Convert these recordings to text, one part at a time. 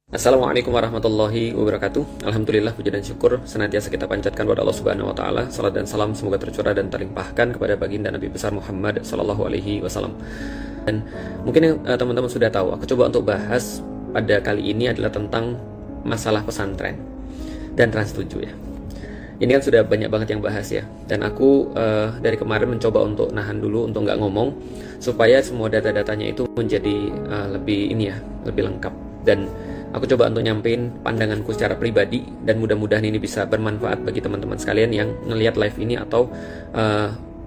Assalamualaikum warahmatullahi wabarakatuh. Alhamdulillah, puji dan syukur senantiasa kita panjatkan kepada Allah Subhanahu wa taala. Salat dan salam semoga tercurah dan terlimpahkan kepada baginda Nabi besar Muhammad sallallahu alaihi wasallam. Dan mungkin teman-teman sudah tahu, aku coba untuk bahas pada kali ini adalah tentang masalah pesantren dan Trans 7 ya. Ini kan sudah banyak banget yang bahas ya. Dan aku dari kemarin mencoba untuk nahan dulu untuk nggak ngomong supaya semua data-datanya itu menjadi lebih lengkap. Dan aku coba untuk nyampein pandanganku secara pribadi dan mudah-mudahan ini bisa bermanfaat bagi teman-teman sekalian yang ngelihat live ini atau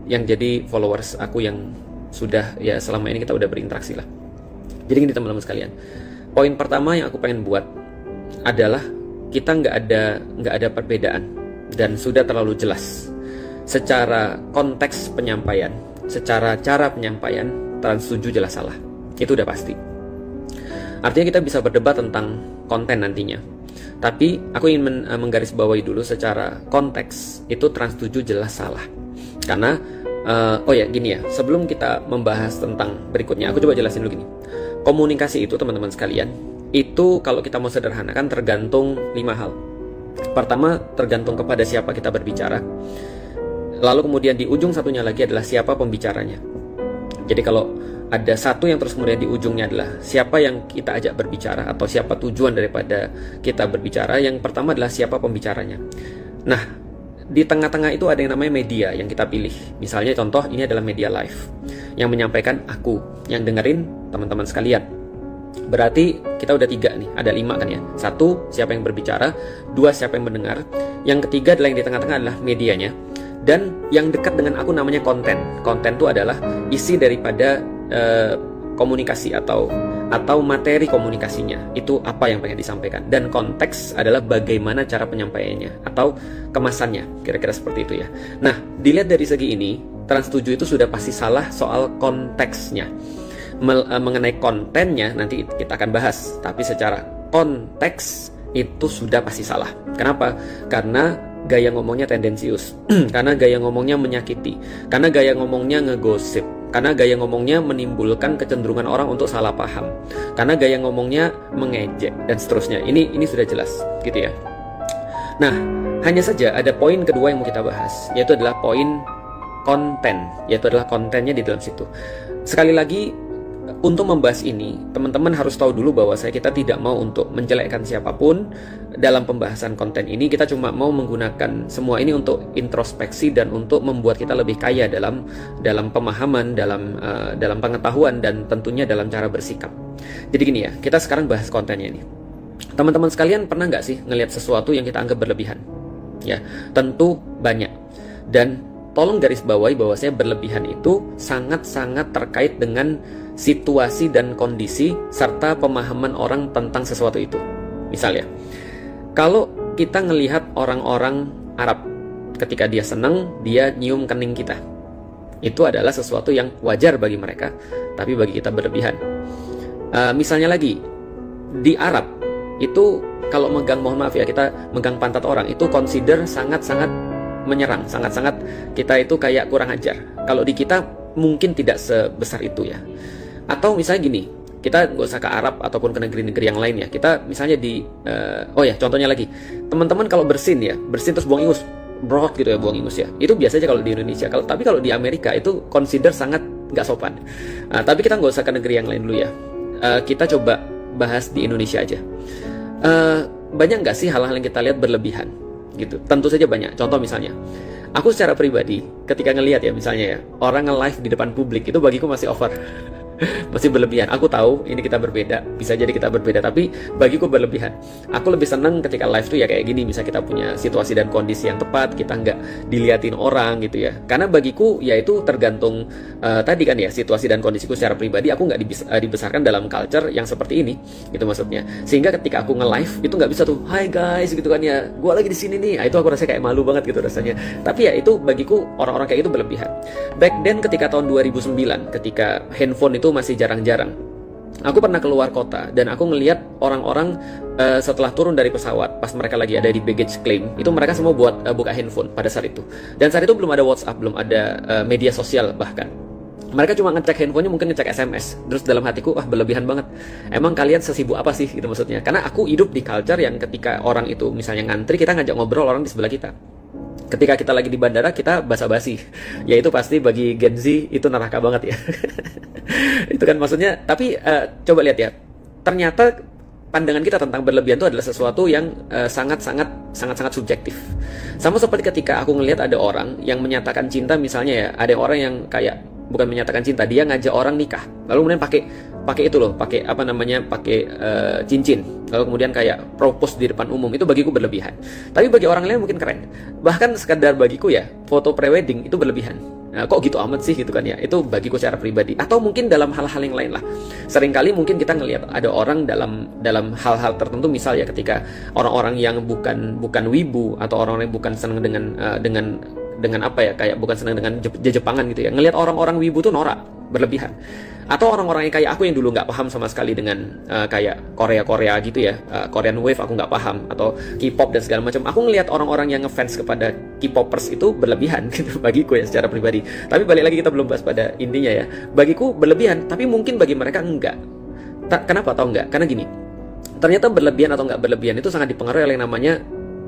yang jadi followers aku yang sudah ya selama ini kita udah berinteraksi lah. Jadi gini teman-teman sekalian, poin pertama yang aku pengen buat adalah kita nggak ada perbedaan dan sudah terlalu jelas secara konteks penyampaian, secara cara penyampaian Trans 7 jelas salah. Itu udah pasti. Artinya kita bisa berdebat tentang konten nantinya. Tapi aku ingin menggarisbawahi dulu secara konteks itu Trans 7 jelas salah. Karena gini ya, sebelum kita membahas tentang berikutnya, aku coba jelasin dulu gini. Komunikasi itu teman-teman sekalian, itu kalau kita mau sederhanakan tergantung 5 hal. Pertama, tergantung kepada siapa kita berbicara. Lalu kemudian di ujung satunya lagi adalah siapa pembicaranya. Jadi kalau ada satu yang terus kemudian di ujungnya adalah siapa yang kita ajak berbicara atau siapa tujuan daripada kita berbicara, yang pertama adalah siapa pembicaranya. Nah, di tengah-tengah itu ada yang namanya media yang kita pilih. Misalnya contoh ini adalah media live yang menyampaikan aku, yang dengerin teman-teman sekalian. Berarti kita udah 3 nih, ada 5 kan ya. 1, siapa yang berbicara. 2, siapa yang mendengar. Yang ketiga adalah yang di tengah-tengah adalah medianya. Dan yang dekat dengan aku namanya konten. Konten itu adalah isi daripada komunikasi atau materi komunikasinya. Itu apa yang pengen disampaikan. Dan konteks adalah bagaimana cara penyampaiannya atau kemasannya. Kira-kira seperti itu ya. Nah, dilihat dari segi ini, Trans 7 itu sudah pasti salah soal konteksnya. Mengenai kontennya nanti kita akan bahas. Tapi secara konteks itu sudah pasti salah. Kenapa? Karena gaya ngomongnya tendensius. Karena gaya ngomongnya menyakiti. Karena gaya ngomongnya ngegosip. Karena gaya ngomongnya menimbulkan kecenderungan orang untuk salah paham. Karena gaya ngomongnya mengejek dan seterusnya. Ini sudah jelas gitu ya. Nah, hanya saja ada poin kedua yang mau kita bahas, yaitu adalah poin konten, yaitu adalah kontennya di dalam situ. Sekali lagi, untuk membahas ini, teman-teman harus tahu dulu bahwa kita tidak mau untuk menjelekkan siapapun dalam pembahasan konten ini. Kita cuma mau menggunakan semua ini untuk introspeksi dan untuk membuat kita lebih kaya dalam pemahaman, dalam pengetahuan, dan tentunya dalam cara bersikap. Jadi gini ya, kita sekarang bahas kontennya ini. Teman-teman sekalian pernah nggak sih ngelihat sesuatu yang kita anggap berlebihan? Ya, tentu banyak. Dan tolong garis bawahi bahwasanya berlebihan itu sangat-sangat terkait dengan situasi dan kondisi serta pemahaman orang tentang sesuatu itu. Misalnya, kalau kita ngelihat orang-orang Arab ketika dia senang, dia nyium kening kita. Itu adalah sesuatu yang wajar bagi mereka, tapi bagi kita berlebihan. Misalnya lagi, di Arab itu kalau megang, mohon maaf ya, kita megang pantat orang itu consider sangat-sangat menyerang, sangat-sangat kita itu kayak kurang ajar. Kalau di kita mungkin tidak sebesar itu ya. Atau misalnya gini, kita nggak usah ke Arab ataupun ke negeri-negeri yang lain ya. Kita misalnya contohnya lagi, teman-teman kalau bersin terus buang ingus, brot gitu ya, buang ingus ya. Itu biasanya kalau di Indonesia. Tapi kalau di Amerika itu consider sangat nggak sopan. Tapi kita nggak usah ke negeri yang lain dulu ya. Kita coba bahas di Indonesia aja. Banyak nggak sih hal-hal yang kita lihat berlebihan? Gitu. Tentu saja banyak. Contoh misalnya, aku secara pribadi ketika ngelihat ya misalnya ya, orang nge-live di depan publik itu bagiku masih over. Masih berlebihan. Aku tahu ini kita berbeda, bisa jadi kita berbeda, tapi bagiku berlebihan. Aku lebih senang ketika live tuh ya kayak gini, bisa kita punya situasi dan kondisi yang tepat, kita nggak diliatin orang gitu ya. Karena bagiku ya itu tergantung tadi kan ya, situasi dan kondisiku secara pribadi. Aku nggak dibesarkan dalam culture yang seperti ini gitu maksudnya. Sehingga ketika aku nge-live itu nggak bisa tuh, "Hai guys," gitu kan ya, "Gua lagi di sini nih." Itu aku rasa kayak malu banget gitu rasanya. Tapi ya itu bagiku orang-orang kayak itu berlebihan. Back then ketika tahun 2009, ketika handphone itu masih jarang-jarang, aku pernah keluar kota dan aku ngelihat orang-orang setelah turun dari pesawat, pas mereka lagi ada di baggage claim, itu mereka semua buka handphone pada saat itu. Dan saat itu belum ada WhatsApp, belum ada media sosial bahkan. Mereka cuma ngecek handphonenya, mungkin ngecek SMS. Terus dalam hatiku, wah berlebihan banget. Emang kalian sesibuk apa sih gitu maksudnya? Karena aku hidup di culture yang ketika orang itu misalnya ngantri, kita ngajak ngobrol orang di sebelah kita. Ketika kita lagi di bandara, kita basa-basi. Ya itu pasti bagi Gen Z itu neraka banget ya. Itu kan maksudnya. Tapi coba lihat ya. Ternyata pandangan kita tentang berlebihan itu adalah sesuatu yang sangat-sangat subjektif. Sama seperti ketika aku ngelihat ada orang yang menyatakan cinta, misalnya ya, ada orang yang kayak bukan menyatakan cinta, dia ngajak orang nikah, lalu kemudian pakai itu loh, pakai apa namanya, pakai cincin, lalu kemudian kayak propose di depan umum. Itu bagiku berlebihan. Tapi bagi orang lain mungkin keren. Bahkan sekadar bagiku ya, foto prewedding itu berlebihan. Nah, kok gitu amat sih gitu kan ya. Itu bagiku secara pribadi. Atau mungkin dalam hal-hal yang lain lah. Seringkali mungkin kita ngelihat ada orang dalam hal-hal tertentu, misal ya ketika orang-orang yang bukan wibu atau orang-orang yang bukan senang dengan apa ya, kayak bukan senang dengan Jepangan gitu ya, ngelihat orang-orang wibu tuh norak, berlebihan. Atau orang-orang yang kayak aku yang dulu nggak paham sama sekali dengan kayak Korea gitu ya, Korean Wave aku nggak paham, atau K-pop dan segala macam. Aku ngelihat orang-orang yang ngefans kepada K-popers itu berlebihan gitu bagiku ya secara pribadi. Tapi balik lagi, kita belum bahas pada intinya ya. Bagiku berlebihan, tapi mungkin bagi mereka enggak. Kenapa atau enggak? Karena gini, ternyata berlebihan atau enggak berlebihan itu sangat dipengaruhi oleh yang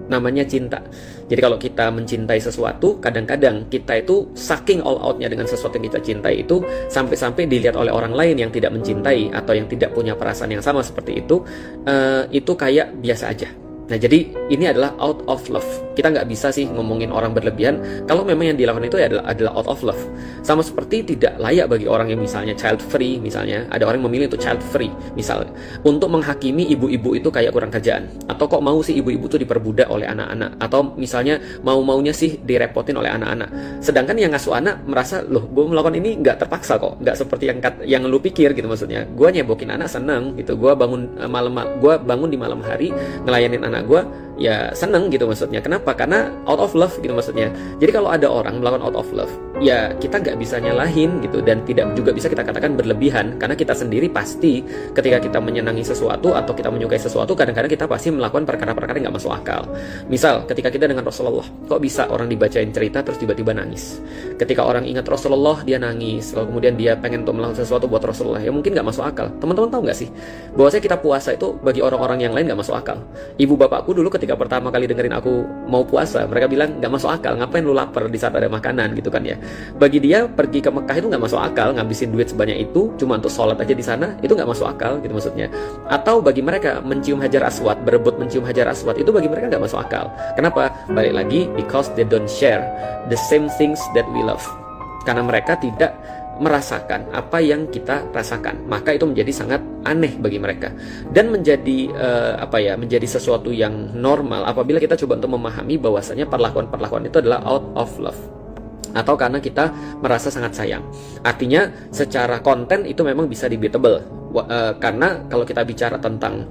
namanya cinta. Jadi kalau kita mencintai sesuatu, kadang-kadang kita itu saking all outnya dengan sesuatu yang kita cintai itu, sampai-sampai dilihat oleh orang lain yang tidak mencintai atau yang tidak punya perasaan yang sama seperti itu kayak biasa aja. Nah, jadi ini adalah out of love. Kita nggak bisa sih ngomongin orang berlebihan kalau memang yang dilakukan itu adalah out of love. Sama seperti tidak layak bagi orang yang misalnya child free, misalnya ada orang yang memilih untuk child free misalnya, untuk menghakimi ibu-ibu itu kayak kurang kerjaan, atau kok mau sih ibu-ibu itu diperbudak oleh anak-anak, atau misalnya mau-maunya sih direpotin oleh anak-anak. Sedangkan yang ngasuh anak merasa, loh, gue melakukan ini nggak terpaksa kok, nggak seperti yang lu pikir gitu maksudnya. Gue nyebokin anak seneng gitu, gue bangun di malam hari ngelayanin anak gue, ya seneng gitu maksudnya. Kenapa? Karena out of love gitu maksudnya. Jadi kalau ada orang melakukan out of love, ya kita nggak bisa nyalahin gitu, dan tidak juga bisa kita katakan berlebihan, karena kita sendiri pasti ketika kita menyenangi sesuatu atau kita menyukai sesuatu, kadang-kadang kita pasti melakukan perkara-perkara yang nggak masuk akal. Misal ketika kita dengan Rasulullah, kok bisa orang dibacain cerita terus tiba-tiba nangis? Ketika orang ingat Rasulullah, dia nangis, lalu kemudian dia pengen untuk melakukan sesuatu buat Rasulullah, ya mungkin nggak masuk akal. Teman-teman tahu nggak sih bahwasanya kita puasa itu bagi orang-orang yang lain nggak masuk akal? Ibu bapakku dulu ketika pertama kali dengerin aku mau puasa, mereka bilang nggak masuk akal, ngapain lu lapar di saat ada makanan gitu kan ya. Bagi dia pergi ke Mekah itu nggak masuk akal, ngabisin duit sebanyak itu cuma untuk sholat aja di sana, itu nggak masuk akal gitu maksudnya. Atau bagi mereka mencium hajar aswad, berebut mencium hajar aswad, itu bagi mereka nggak masuk akal. Kenapa? Balik lagi, because they don't share the same things that we love. Karena mereka tidak merasakan apa yang kita rasakan, maka itu menjadi sangat aneh bagi mereka, dan menjadi menjadi sesuatu yang normal apabila kita coba untuk memahami bahwasanya perlakuan itu adalah out of love, atau karena kita merasa sangat sayang. Artinya secara konten itu memang bisa debatable, karena kalau kita bicara tentang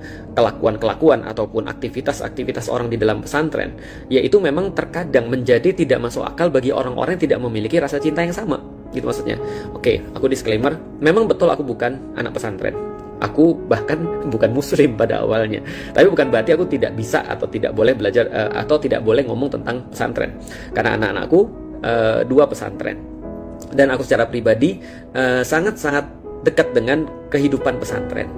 kelakuan ataupun aktivitas orang di dalam pesantren, yaitu memang terkadang menjadi tidak masuk akal bagi orang-orang yang tidak memiliki rasa cinta yang sama gitu maksudnya. Oke, aku disclaimer, memang betul aku bukan anak pesantren. Aku bahkan bukan muslim pada awalnya. Tapi bukan berarti aku tidak bisa atau tidak boleh belajar atau tidak boleh ngomong tentang pesantren. Karena anak-anakku 2 pesantren. Dan aku secara pribadi sangat-sangat dekat dengan kehidupan pesantren.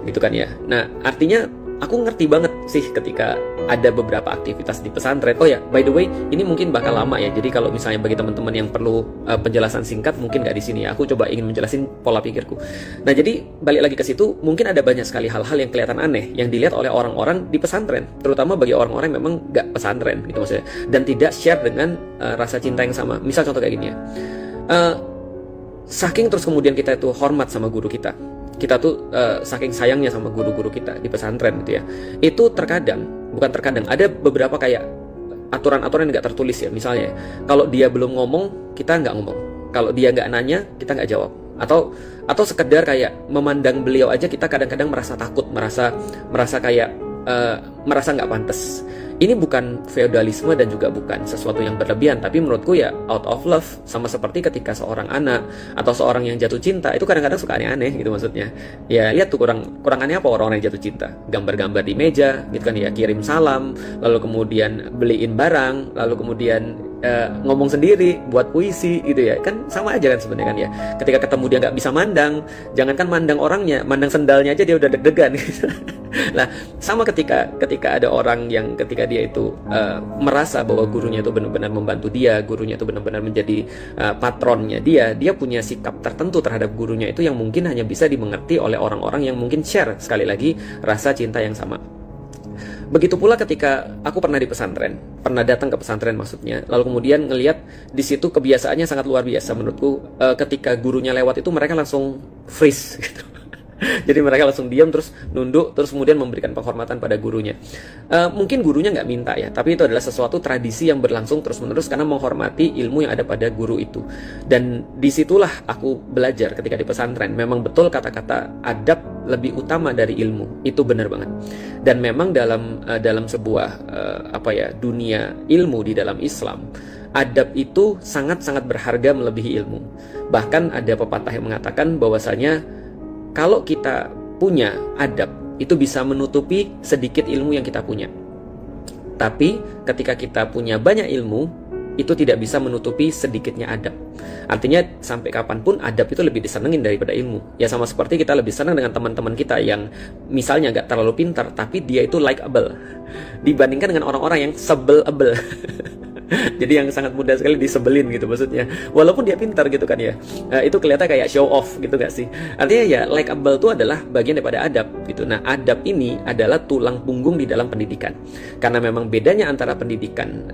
Gitu kan ya. Nah, artinya aku ngerti banget sih ketika ada beberapa aktivitas di pesantren. Oh ya, by the way, ini mungkin bakal lama ya. Jadi kalau misalnya bagi teman-teman yang perlu penjelasan singkat, mungkin nggak di sini ya. Aku coba ingin menjelasin pola pikirku. Nah, jadi balik lagi ke situ, mungkin ada banyak sekali hal-hal yang kelihatan aneh yang dilihat oleh orang-orang di pesantren, terutama bagi orang-orang yang memang nggak pesantren gitu maksudnya, dan tidak share dengan rasa cinta yang sama. Misal contoh kayak gini ya. Saking terus kemudian kita itu hormat sama guru kita tuh saking sayangnya sama guru-guru kita di pesantren gitu ya, itu bukan terkadang ada beberapa kayak aturan-aturan yang nggak tertulis ya. Misalnya kalau dia belum ngomong, kita nggak ngomong. Kalau dia nggak nanya, kita nggak jawab. Atau sekedar kayak memandang beliau aja kita kadang-kadang merasa takut, merasa kayak merasa nggak pantas. Ini bukan feodalisme dan juga bukan sesuatu yang berlebihan, tapi menurutku ya out of love. Sama seperti ketika seorang anak atau seorang yang jatuh cinta itu kadang-kadang suka aneh-aneh gitu maksudnya. Ya lihat tuh kurang aneh apa orang-orang yang jatuh cinta, gambar-gambar di meja gitu kan ya, kirim salam, lalu kemudian beliin barang, lalu kemudian ngomong sendiri, buat puisi gitu ya, kan sama aja kan sebenarnya kan ya. Ketika ketemu dia nggak bisa mandang, jangankan mandang orangnya, mandang sendalnya aja dia udah deg-degan gitu. Nah, sama ketika ada orang yang ketika dia itu merasa bahwa gurunya itu benar-benar membantu dia, gurunya itu benar-benar menjadi patronnya dia punya sikap tertentu terhadap gurunya itu yang mungkin hanya bisa dimengerti oleh orang-orang yang mungkin share sekali lagi rasa cinta yang sama. Begitu pula ketika aku pernah di pesantren, pernah datang ke pesantren maksudnya, lalu kemudian ngelihat di situ kebiasaannya sangat luar biasa menurutku. Ketika gurunya lewat itu mereka langsung freeze gitu. Jadi mereka langsung diam, terus nunduk, terus kemudian memberikan penghormatan pada gurunya. Mungkin gurunya nggak minta ya, tapi itu adalah sesuatu tradisi yang berlangsung terus-menerus karena menghormati ilmu yang ada pada guru itu. Dan disitulah aku belajar ketika di pesantren. Memang betul kata-kata adab lebih utama dari ilmu, itu benar banget. Dan memang dalam sebuah dunia ilmu di dalam Islam, adab itu sangat-sangat berharga melebihi ilmu. Bahkan ada pepatah yang mengatakan bahwasanya kalau kita punya adab, itu bisa menutupi sedikit ilmu yang kita punya. Tapi ketika kita punya banyak ilmu, itu tidak bisa menutupi sedikitnya adab. Artinya sampai kapanpun adab itu lebih disenengin daripada ilmu. Ya sama seperti kita lebih senang dengan teman-teman kita yang misalnya nggak terlalu pintar, tapi dia itu likeable, dibandingkan dengan orang-orang yang sebelable. Jadi yang sangat mudah sekali disebelin gitu maksudnya, walaupun dia pintar gitu kan ya. Itu kelihatan kayak show off gitu gak sih? Artinya ya likeable itu adalah bagian daripada adab gitu. Nah, adab ini adalah tulang punggung di dalam pendidikan. Karena memang bedanya antara pendidikan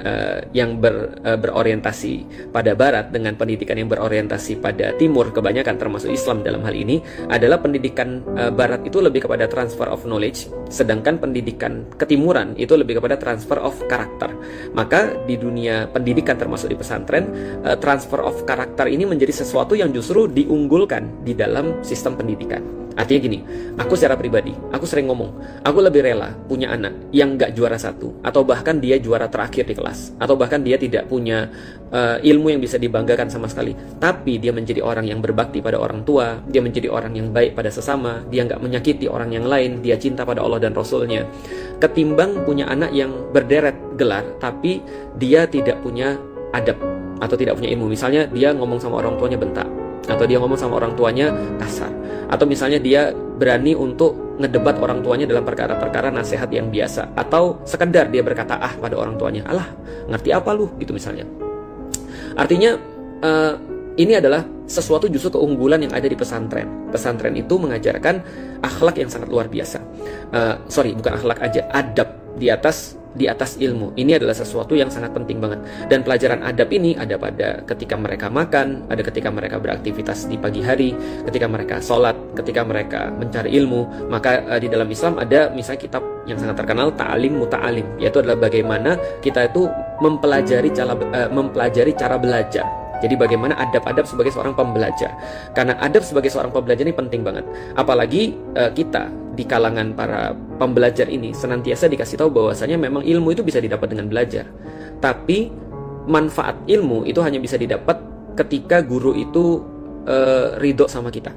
yang berorientasi pada barat dengan pendidikan yang berorientasi pada timur, kebanyakan termasuk Islam dalam hal ini, adalah pendidikan barat itu lebih kepada transfer of knowledge, sedangkan pendidikan ketimuran itu lebih kepada transfer of karakter. Maka di dunia pendidikan termasuk di pesantren, transfer of karakter ini menjadi sesuatu yang justru diunggulkan di dalam sistem pendidikan. Artinya gini, aku secara pribadi, aku sering ngomong, aku lebih rela punya anak yang gak juara satu, atau bahkan dia juara terakhir di kelas, atau bahkan dia tidak punya ilmu yang bisa dibanggakan sama sekali, tapi dia menjadi orang yang berbakti pada orang tua, dia menjadi orang yang baik pada sesama, dia gak menyakiti orang yang lain, dia cinta pada Allah dan Rasulnya, ketimbang punya anak yang berderet gelar, tapi dia tidak punya adab, atau tidak punya ilmu. Misalnya dia ngomong sama orang tuanya bentak, atau dia ngomong sama orang tuanya kasar, atau misalnya dia berani untuk ngedebat orang tuanya dalam perkara-perkara nasihat yang biasa, atau sekedar dia berkata pada orang tuanya, alah ngerti apa lu gitu misalnya. Artinya ini adalah sesuatu justru keunggulan yang ada di pesantren. Pesantren itu mengajarkan akhlak yang sangat luar biasa. Bukan akhlak aja, adab di atas ilmu. Ini adalah sesuatu yang sangat penting banget. Dan pelajaran adab ini ada pada ketika mereka makan, ada ketika mereka beraktivitas di pagi hari, ketika mereka sholat, ketika mereka mencari ilmu. Maka di dalam Islam ada misalnya kitab yang sangat terkenal, Ta'alim Muta'alim, yaitu adalah bagaimana kita itu mempelajari cara belajar. Jadi bagaimana adab-adab sebagai seorang pembelajar. Karena adab sebagai seorang pembelajar ini penting banget. Apalagi kita di kalangan para pembelajar ini senantiasa dikasih tahu bahwasanya memang ilmu itu bisa didapat dengan belajar. Tapi manfaat ilmu itu hanya bisa didapat ketika guru itu ridho sama kita.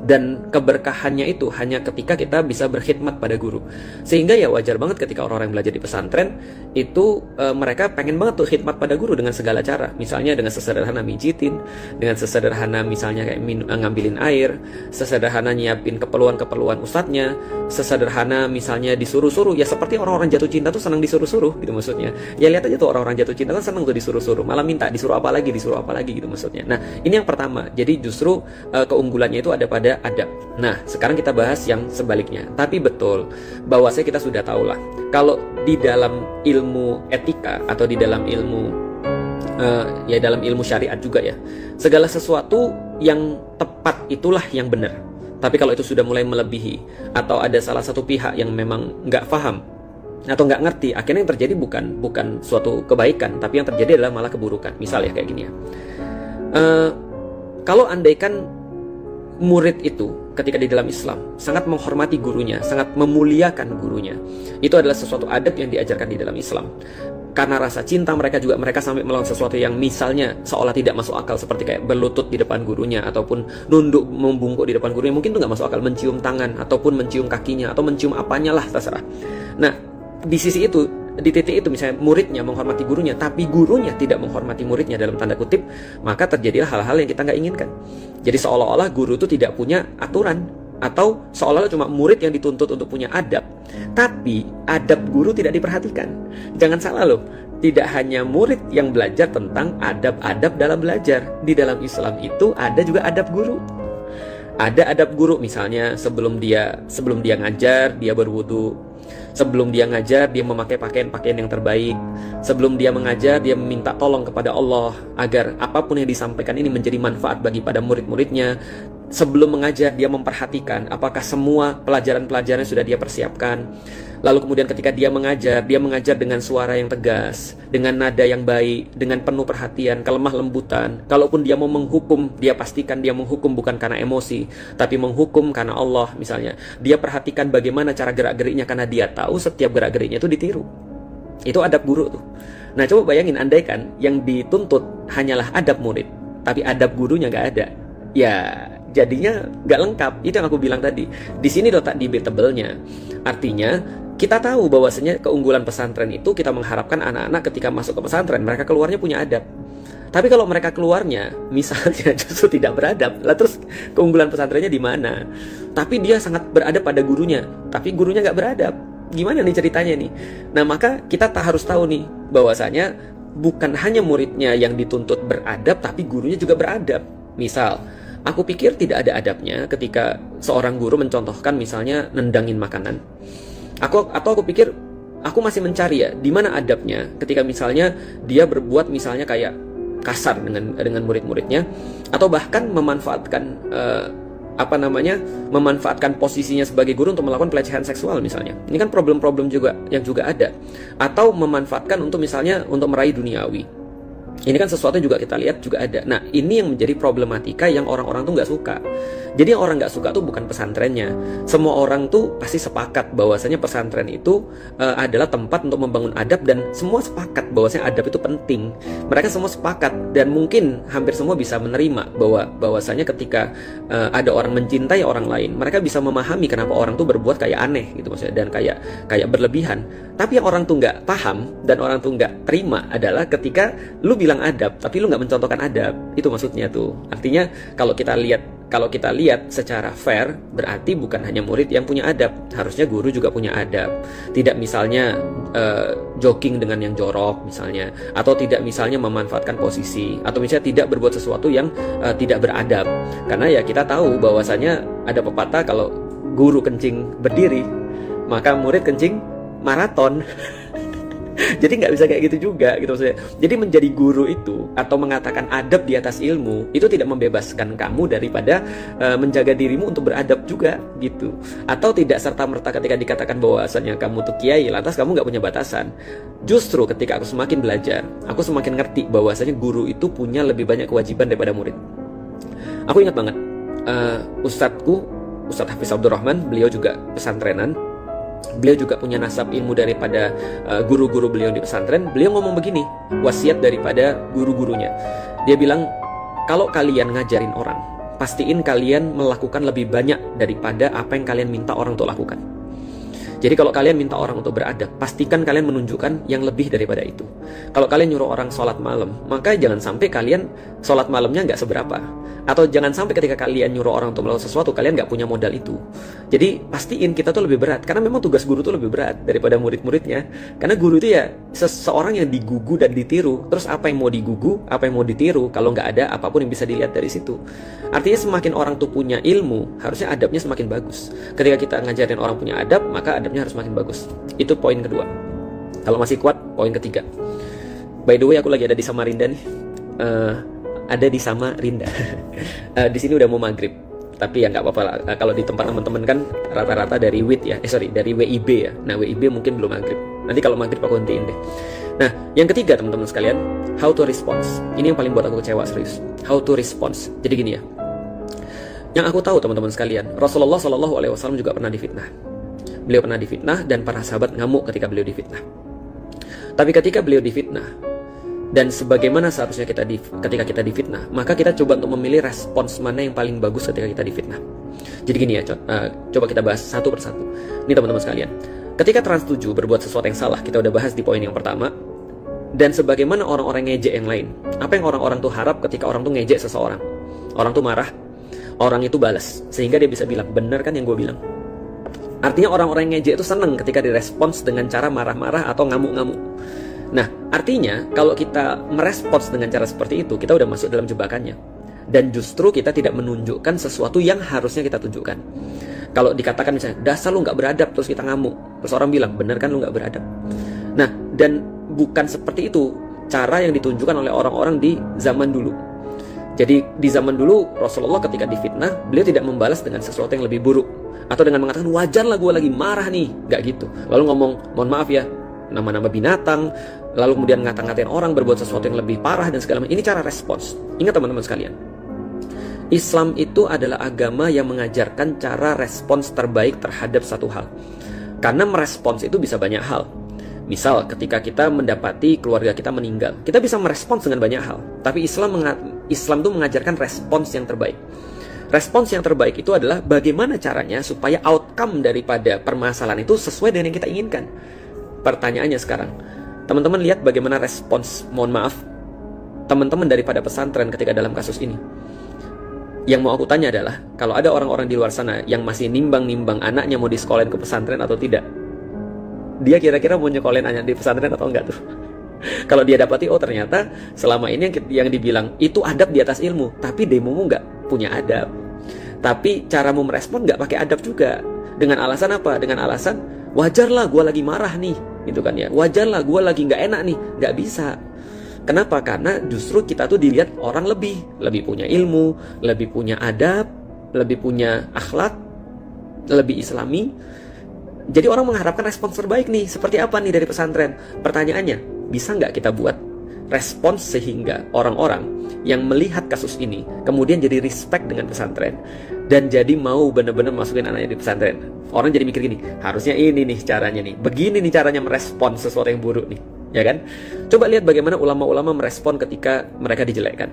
Dan keberkahannya itu hanya ketika kita bisa berkhidmat pada guru. Sehingga ya wajar banget ketika orang-orang yang belajar di pesantren itu mereka pengen banget tuh khidmat pada guru dengan segala cara. Misalnya dengan sesederhana mijitin, dengan sesederhana misalnya kayak ngambilin air, sesederhana nyiapin keperluan-keperluan ustadznya, sesederhana misalnya disuruh-suruh. Ya seperti orang-orang jatuh cinta tuh senang disuruh-suruh gitu maksudnya. Ya lihat aja tuh orang-orang jatuh cinta kan senang tuh disuruh-suruh, malah minta disuruh apa lagi gitu maksudnya. Nah ini yang pertama. Jadi justru keunggulannya itu ada pada adab. Nah, sekarang kita bahas yang sebaliknya. Tapi betul bahwasanya kita sudah tahu lah, kalau di dalam ilmu etika atau di dalam ilmu dalam ilmu syariat juga ya, segala sesuatu yang tepat itulah yang benar. Tapi kalau itu sudah mulai melebihi, atau ada salah satu pihak yang memang nggak paham atau nggak ngerti, akhirnya yang terjadi bukan suatu kebaikan, tapi yang terjadi adalah malah keburukan. Misal ya kayak gini ya, kalau andaikan murid itu ketika di dalam Islam sangat menghormati gurunya, sangat memuliakan gurunya, itu adalah sesuatu adab yang diajarkan di dalam Islam. Karena rasa cinta mereka sampai melakukan sesuatu yang misalnya seolah tidak masuk akal, seperti kayak berlutut di depan gurunya, ataupun nunduk membungkuk di depan gurunya. Mungkin itu nggak masuk akal, mencium tangan, ataupun mencium kakinya, atau mencium apanya lah, terserah. Nah, di sisi itu di titik itu, misalnya muridnya menghormati gurunya, tapi gurunya tidak menghormati muridnya dalam tanda kutip, maka terjadilah hal-hal yang kita nggak inginkan. Jadi seolah-olah guru itu tidak punya aturan, atau seolah-olah cuma murid yang dituntut untuk punya adab, tapi adab guru tidak diperhatikan. Jangan salah loh, tidak hanya murid yang belajar tentang adab-adab dalam belajar. Di dalam Islam itu ada juga adab guru. Ada adab guru, misalnya sebelum dia ngajar, dia berwudu. Sebelum dia ngajar, dia memakai pakaian yang terbaik. Sebelum dia mengajar, dia meminta tolong kepada Allah agar apapun yang disampaikan ini menjadi manfaat bagi pada murid-muridnya. Sebelum mengajar, dia memperhatikan apakah semua pelajaran-pelajaran sudah dia persiapkan. Lalu kemudian ketika dia mengajar dengan suara yang tegas, dengan nada yang baik, dengan penuh perhatian, kelemah lembutan. Kalaupun dia mau menghukum, dia pastikan dia menghukum bukan karena emosi, tapi menghukum karena Allah misalnya. Dia perhatikan bagaimana cara gerak-geriknya karena dia tahu setiap gerak-geriknya itu ditiru. Itu adab guru tuh. Nah, coba bayangin, andaikan yang dituntut hanyalah adab murid, tapi adab gurunya nggak ada. Ya, jadinya nggak lengkap. Itu yang aku bilang tadi. Di sini letak debatable-nya. Artinya kita tahu bahwasanya keunggulan pesantren itu kita mengharapkan anak-anak ketika masuk ke pesantren mereka keluarnya punya adab. Tapi kalau mereka keluarnya misalnya justru tidak beradab, lah terus keunggulan pesantrennya di mana? Tapi dia sangat beradab pada gurunya, tapi gurunya nggak beradab. Gimana nih ceritanya nih? Nah, maka kita harus tahu nih bahwasanya bukan hanya muridnya yang dituntut beradab, tapi gurunya juga beradab. Misal, aku pikir tidak ada adabnya ketika seorang guru mencontohkan misalnya nendangin makanan. Atau aku pikir, aku masih mencari ya, di mana adabnya ketika misalnya dia berbuat misalnya kayak kasar dengan murid-muridnya, atau bahkan memanfaatkan memanfaatkan posisinya sebagai guru untuk melakukan pelecehan seksual misalnya. Ini kan problem-problem juga yang juga ada. Atau memanfaatkan untuk misalnya untuk meraih duniawi. Ini kan sesuatu juga kita lihat juga ada. Nah, ini yang menjadi problematika yang orang-orang tuh nggak suka. Jadi yang orang nggak suka tuh bukan pesantrennya. Semua orang tuh pasti sepakat bahwasanya pesantren itu adalah tempat untuk membangun adab, dan semua sepakat bahwasanya adab itu penting. Mereka semua sepakat, dan mungkin hampir semua bisa menerima bahwasanya ketika ada orang mencintai orang lain, mereka bisa memahami kenapa orang tuh berbuat kayak aneh gitu maksudnya, dan kayak berlebihan. Tapi yang orang tuh nggak paham dan orang tuh nggak terima adalah ketika lu bilang adab tapi lu nggak mencontohkan adab. Itu maksudnya tuh. Artinya kalau kita lihat secara fair, berarti bukan hanya murid yang punya adab, harusnya guru juga punya adab. Tidak misalnya jogging dengan yang jorok misalnya, atau tidak misalnya memanfaatkan posisi, atau misalnya tidak berbuat sesuatu yang tidak beradab. Karena ya kita tahu bahwasanya ada pepatah, kalau guru kencing berdiri, maka murid kencing maraton. Jadi nggak bisa kayak gitu juga gitu maksudnya. Jadi menjadi guru itu atau mengatakan adab di atas ilmu itu tidak membebaskan kamu daripada menjaga dirimu untuk beradab juga gitu. Atau tidak serta-merta ketika dikatakan bahwasanya kamu tuh kiai lantas kamu nggak punya batasan. Justru ketika aku semakin belajar, aku semakin ngerti bahwasanya guru itu punya lebih banyak kewajiban daripada murid. Aku ingat banget Ustadz Hafiz Abdurrahman, beliau juga pesantrenan. Beliau juga punya nasab ilmu daripada guru-guru beliau di pesantren. Beliau ngomong begini, wasiat daripada guru-gurunya. Dia bilang, kalau kalian ngajarin orang, pastiin kalian melakukan lebih banyak daripada apa yang kalian minta orang untuk lakukan. Jadi kalau kalian minta orang untuk beradab, pastikan kalian menunjukkan yang lebih daripada itu. Kalau kalian nyuruh orang sholat malam, maka jangan sampai kalian sholat malamnya nggak seberapa. Atau jangan sampai ketika kalian nyuruh orang untuk melakukan sesuatu, kalian nggak punya modal itu. Jadi pastiin kita tuh lebih berat. Karena memang tugas guru tuh lebih berat daripada murid-muridnya. Karena guru itu ya seseorang yang digugu dan ditiru. Terus apa yang mau digugu, apa yang mau ditiru, kalau nggak ada apapun yang bisa dilihat dari situ. Artinya semakin orang tuh punya ilmu, harusnya adabnya semakin bagus. Ketika kita ngajarin orang punya adab, maka adabnya harus semakin bagus. Itu poin kedua. Kalau masih kuat, poin ketiga. By the way, aku lagi ada di Samarinda nih. Ada di Samarinda. Di sini udah mau maghrib. Tapi ya nggak apa-apa lah. Kalau di tempat teman-teman kan rata-rata dari dari WIB ya. Nah, WIB mungkin belum maghrib. Nanti kalau maghrib aku hentiin deh. Nah, yang ketiga teman-teman sekalian, how to response. Ini yang paling buat aku kecewa serius. How to response. Jadi gini ya. Yang aku tahu teman-teman sekalian, Rasulullah SAW juga pernah difitnah. Beliau pernah difitnah dan para sahabat ngamuk ketika beliau difitnah. Tapi ketika beliau difitnah, dan sebagaimana seharusnya ketika kita difitnah, maka kita coba untuk memilih respons mana yang paling bagus ketika kita difitnah. Jadi gini ya, coba kita bahas satu persatu. Ini teman-teman sekalian, Ketika Trans 7 berbuat sesuatu yang salah, kita udah bahas di poin yang pertama. Dan sebagaimana orang-orang ngejek yang lain, apa yang orang-orang tuh harap ketika orang tuh ngejek seseorang? Orang tuh marah, orang itu balas, sehingga dia bisa bilang, bener kan yang gue bilang? Artinya orang-orang yang ngejek itu seneng ketika direspons dengan cara marah-marah atau ngamuk-ngamuk. Nah, artinya kalau kita merespons dengan cara seperti itu, kita udah masuk dalam jebakannya. Dan justru kita tidak menunjukkan sesuatu yang harusnya kita tunjukkan. Kalau dikatakan misalnya, dasar lu gak beradab, terus kita ngamuk, terus orang bilang, bener kan lu gak beradab? Nah, dan bukan seperti itu cara yang ditunjukkan oleh orang-orang di zaman dulu. Jadi di zaman dulu Rasulullah ketika difitnah, beliau tidak membalas dengan sesuatu yang lebih buruk, atau dengan mengatakan wajarlah gue lagi marah nih, nggak gitu. Lalu ngomong mohon maaf ya, nama-nama binatang, lalu kemudian ngata-ngatain orang berbuat sesuatu yang lebih parah dan segala macam. Ini cara respons. Ingat teman-teman sekalian, Islam itu adalah agama yang mengajarkan cara respons terbaik terhadap satu hal. Karena merespons itu bisa banyak hal. Misal ketika kita mendapati keluarga kita meninggal, kita bisa merespons dengan banyak hal. Tapi Islam itu mengajarkan respons yang terbaik. Respons yang terbaik itu adalah bagaimana caranya supaya outcome daripada permasalahan itu sesuai dengan yang kita inginkan. Pertanyaannya sekarang, teman-teman lihat bagaimana respons, mohon maaf, teman-teman daripada pesantren ketika dalam kasus ini. Yang mau aku tanya adalah, kalau ada orang-orang di luar sana yang masih nimbang-nimbang anaknya mau disekolahin ke pesantren atau tidak, dia kira-kira mau nyekolahin anak di pesantren atau enggak tuh? Kalau dia dapati, oh ternyata selama ini yang dibilang itu adab di atas ilmu, tapi demomu nggak punya adab. Tapi caramu merespon nggak pakai adab juga. Dengan alasan apa? Dengan alasan wajarlah gue lagi marah nih, gitu kan ya. Wajarlah gue lagi nggak enak nih, nggak bisa. Kenapa? Karena justru kita tuh dilihat orang lebih punya ilmu, lebih punya adab, lebih punya akhlak, lebih islami. Jadi orang mengharapkan respons terbaik nih. Seperti apa nih dari pesantren? Pertanyaannya, bisa nggak kita buat respons sehingga orang-orang yang melihat kasus ini kemudian jadi respect dengan pesantren dan jadi mau benar-benar masukin anaknya di pesantren? Orang jadi mikir gini, harusnya ini nih caranya nih, begini nih caranya merespons sesuatu yang buruk nih, ya kan? Coba lihat bagaimana ulama-ulama merespon ketika mereka dijelekkan.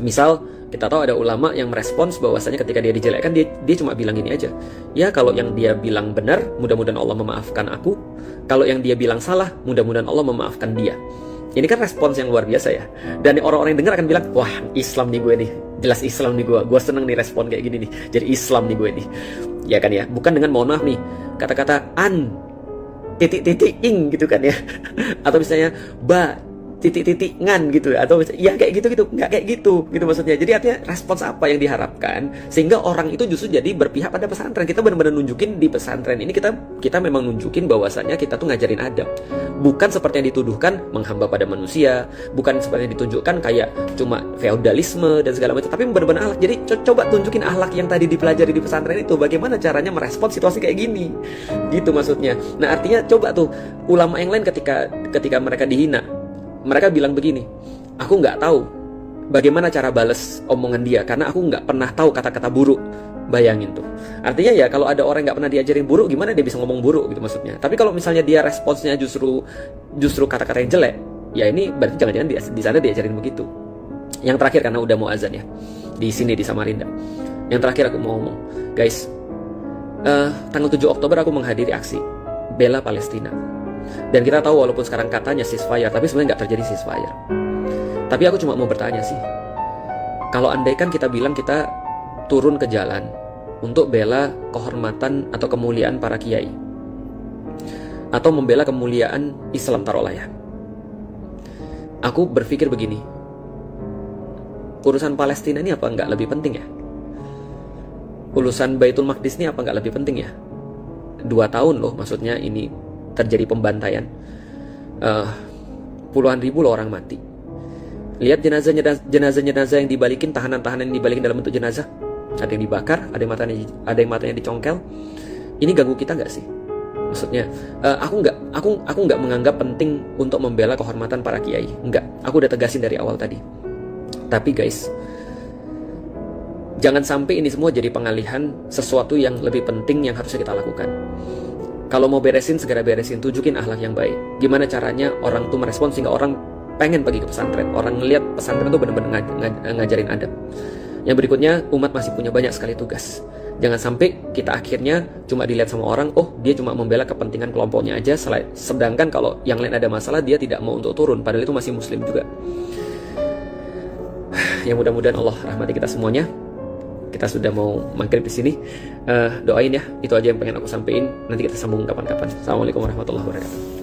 Misal kita tahu ada ulama yang merespons bahwasanya ketika dia dijelekkan, dia cuma bilang gini aja, ya kalau yang dia bilang benar, mudah-mudahan Allah memaafkan aku. Kalau yang dia bilang salah, mudah-mudahan Allah memaafkan dia. Ini kan respons yang luar biasa ya. Dan orang-orang yang dengar akan bilang, wah Islam nih gue nih, jelas Islam nih gue seneng nih respon kayak gini nih, jadi Islam nih gue nih, ya kan ya. Bukan dengan mohon maaf nih, kata-kata an titik-titik ing gitu kan ya, atau misalnya ba titik-titik ngan gitu, atau ya kayak gitu-gitu, nggak kayak gitu maksudnya. Jadi artinya respons apa yang diharapkan sehingga orang itu justru jadi berpihak pada pesantren. Kita benar-benar nunjukin di pesantren ini kita memang nunjukin bahwasannya kita tuh ngajarin adab, bukan seperti yang dituduhkan menghamba pada manusia, bukan seperti yang ditunjukkan kayak cuma feodalisme dan segala macam, tapi benar-benar akhlak. Jadi coba tunjukin akhlak yang tadi dipelajari di pesantren itu, bagaimana caranya merespons situasi kayak gini, gitu maksudnya. Nah artinya coba tuh ulama yang lain ketika mereka dihina, mereka bilang begini, aku nggak tahu bagaimana cara bales omongan dia karena aku nggak pernah tahu kata-kata buruk. Bayangin tuh. Artinya ya kalau ada orang nggak pernah diajarin buruk, gimana dia bisa ngomong buruk gitu maksudnya. Tapi kalau misalnya dia responsnya justru kata-kata yang jelek, ya ini berarti jangan-jangan di sana diajarin begitu. Yang terakhir, karena udah mau azan ya di sini di Samarinda. Yang terakhir aku mau ngomong, guys, tanggal 7 Oktober aku menghadiri aksi bela Palestina. Dan kita tahu walaupun sekarang katanya ceasefire, tapi sebenarnya nggak terjadi ceasefire. Tapi aku cuma mau bertanya sih, kalau andaikan kita bilang kita turun ke jalan untuk bela kehormatan atau kemuliaan para kiai, atau membela kemuliaan Islam taruhlah ya, aku berpikir begini, urusan Palestina ini apa nggak lebih penting ya? Urusan Baitul Maqdis ini apa nggak lebih penting ya? 2 tahun loh maksudnya ini terjadi pembantaian, puluhan ribu loh orang mati. Lihat jenazah-jenazah yang dibalikin, tahanan-tahanan yang dibalikin dalam bentuk jenazah, ada yang dibakar, ada yang matanya dicongkel. Ini ganggu kita nggak sih? Maksudnya aku nggak menganggap penting untuk membela kehormatan para kiai, nggak. Aku udah tegasin dari awal tadi. Tapi guys, jangan sampai ini semua jadi pengalihan sesuatu yang lebih penting yang harusnya kita lakukan. Kalau mau beresin, segera beresin, tunjukin akhlak yang baik. Gimana caranya orang tuh merespon sehingga orang pengen pergi ke pesantren, orang ngelihat pesantren tuh benar-benar ngajarin adab. Yang berikutnya, umat masih punya banyak sekali tugas. Jangan sampai kita akhirnya cuma dilihat sama orang, oh dia cuma membela kepentingan kelompoknya aja, sedangkan kalau yang lain ada masalah dia tidak mau untuk turun, padahal itu masih muslim juga. Ya mudah-mudahan Allah rahmati kita semuanya. Kita sudah mau maghrib di sini. Doain ya, itu aja yang pengen aku sampaikan. Nanti kita sambung kapan-kapan. Assalamualaikum warahmatullahi wabarakatuh.